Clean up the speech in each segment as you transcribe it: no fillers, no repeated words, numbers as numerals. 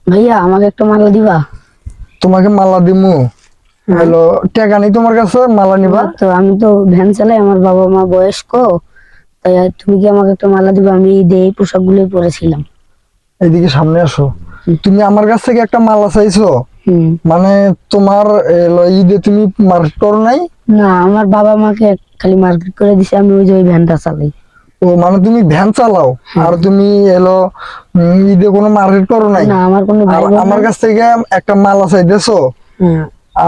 ভাইয়া আমাকে একটা মালা দিবা? তোমাকে মালা দিমু? হ্যালো, টাকা নেই তোমার কাছে মালা নিবা? তো আমি তো ভ্যান চালাই, আমার বাবা মা বয়স্ক, তাই তুমি কি আমাকে একটা মালা দিবা? আমি ঈদে এই পোশাকগুলোই পরেছিলাম। এদিকে সামনে আসো। তুমি আমার কাছ থেকে একটা মালা চাইছো? মানে তোমার ঈদে তুমি মার্কেট করো নাই? না, আমার বাবা মাকে খালি মার্কেট করে দিছে, আমি ওই যে ওই ভ্যানটা চালাই। ও মানে তুমি ভ্যান চালাও আর তুমি ঈদে কোনো মার্কেট করো নাই? না, আমার কোনো ভাই বোন আমার নাই। কাছ থেকে একটা মালা চাইতেছো?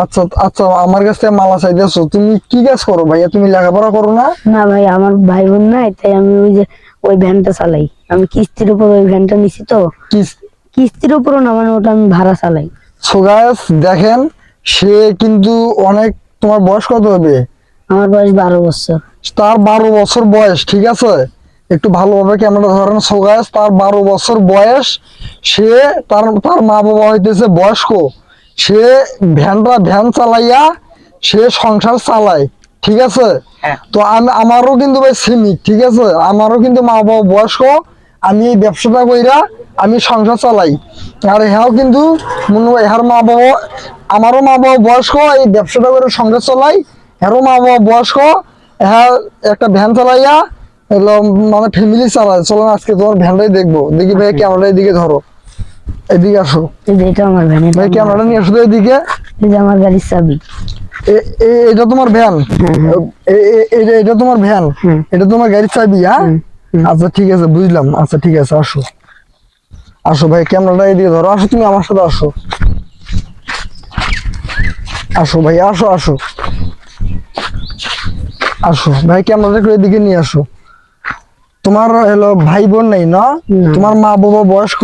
আচ্ছা আচ্ছা, আমার কাছ থেকে মালা চাইতেছো, তুমি কি কাজ করো ভাইয়া? তুমি লেখাপড়া করো না? না ভাই, আমার ভাই বোন নাই, তাই আমি ওই যে ওই ভ্যানটা চালাই। আমি কিস্তির উপর ওই ভ্যানটা নিছি তো। কিস্তির উপরও না, মানে ওটা আমি ভাড়া চালাই। সো গাইস দেখেন, সে কিন্তু অনেক, তোমার বয়স কত হবে? আমার বয়স 12 বছর। তার 12 বছর বয়স, ঠিক আছে? একটু ভালোভাবে ক্যামেরা ধরেন। সো গাইস তার 12 বছর বয়স, সে তার তার মা বাবা হইতেছে বয়স্ক, সে ভ্যান চালাইয়া সে সংসার চালায়, ঠিক আছে? তো আমারও কিন্তু ভাই সিমিক, ঠিক আছে? আমারও কিন্তু মা বাবা বয়স্ক, আমি এই ব্যবসাটা কইরা আমি সংসার চালাই। আর হ্যাঁ কিন্তু এর মা বাবা, আমারও মা বাবা বয়স্ক, এই ব্যবসাটা করে সংসার চালাই। এরও মা বাবা বয়স্ক, হ্যাঁ একটা ভ্যান চালাইয়া মানে ফ্যামিলি চালায়। চলো না আজকে তোমার ভ্যানটাই দেখবো। দেখি ভাই ক্যামেরাটা এদিকে ধরো, এদিকে আসো। এটা আমার ভ্যান। ভাই ক্যামেরাটা নিয়ে আসো তো এদিকে। এই যে আমার গাড়ির চাবি। এটা তোমার ভ্যান? এটা তোমার ভ্যান? এটা তোমার গাড়ির চাবি? হ্যাঁ আচ্ছা ঠিক আছে, বুঝলাম। আচ্ছা ঠিক আছে, আসো আসো ভাই, ক্যামেরাটা এদিকে ধরো। আসো, তুমি আমার সাথে আসো। আসো ভাই, আসো আসো আসো ভাই, ক্যামেরাটা একটু এদিকে নিয়ে আসো। তোমার ভাই বোন নেই না? তোমার মা বাবা বয়স্ক?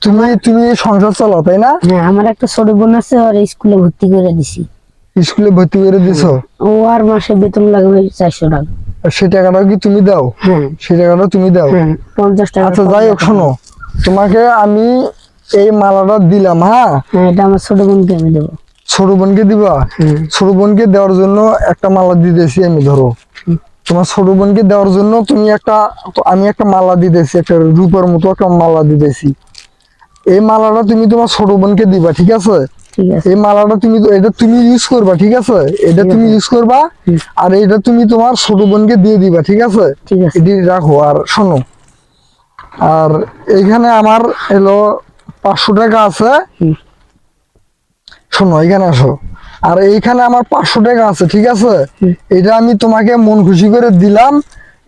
তুমি তুমি সংসার চালাও তাই না? হ্যাঁ, আমার একটা ছোট বোন আছে, আর স্কুলে ভর্তি করে দিছি। স্কুলে ভর্তি করে দিছো? ও আর মাসে বেতন লাগবে 400 টাকা। সে টাকাটাও কি তুমি দাও? সে টাকাটাও তুমি দাও? 50 টাকা। আচ্ছা যাই হোক, শোনো, তোমাকে আমি এই মালাটা দিলাম। হ্যাঁ, এটা আমার ছোট বোনকে আমি দেবো। ছোট বোনকে দিবা? ছোট বোনকে দেওয়ার জন্য একটা মালা দিতেছি আমি, ধরো। তোমার ছোট বোনকে দেওয়ার জন্য আমি একটা মালা দিতেছি, একটা রূপার মতো একটা মালা দিতেছি। এই মালাটা তুমি তোমার ছোট বোনকে দিবা, ঠিক আছে? এই মালাটা এটা তুমি ইউজ করবা, ঠিক আছে? এটা তুমি ইউজ করবা, আর এটা তুমি তোমার ছোট বোনকে দিয়ে দিবা, ঠিক আছে? এটি রাখো। আর শোনো, আর এইখানে আমার 500 টাকা আছে। শোনো, এখানে আসো। আর এইখানে আমার 500 টাকা আছে, ঠিক আছে? এটা আমি তোমাকে মন খুশি করে দিলাম।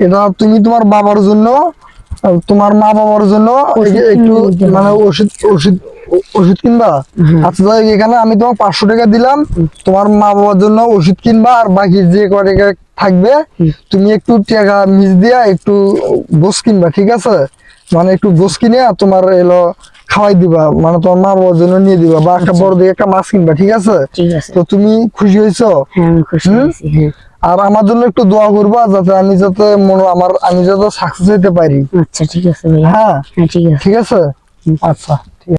এটা তুমি তোমার বাবার জন্য, তোমার মা বাবার জন্য একটু মানে ওষুধ ওষুধ ওষুধ কিনবা। আচ্ছা যাই হোক, এখানে আমি তোমাকে 500 টাকা দিলাম, তোমার মা বাবার জন্য ওষুধ কিনবা। আর বাকি যে কয় টাকা থাকবে তুমি একটু টাকা মিস দিয়া একটু গোস কিনবা, ঠিক আছে? মানে একটু গোস কিনে তোমার খাওয়াই দিবা, মানে তোমার মা বাবার জন্য নিয়ে দিবা, বা একটা বড় দিকে একটা মাছ কিনবা, ঠিক আছে? তো তুমি খুশি হয়েছো? আর আমার জন্য একটু দোয়া করবা, যাতে আমি যাতে সাকসেস হতে পারি। আচ্ছা ঠিক আছে ভাই। হ্যাঁ ঠিক আছে। আচ্ছা।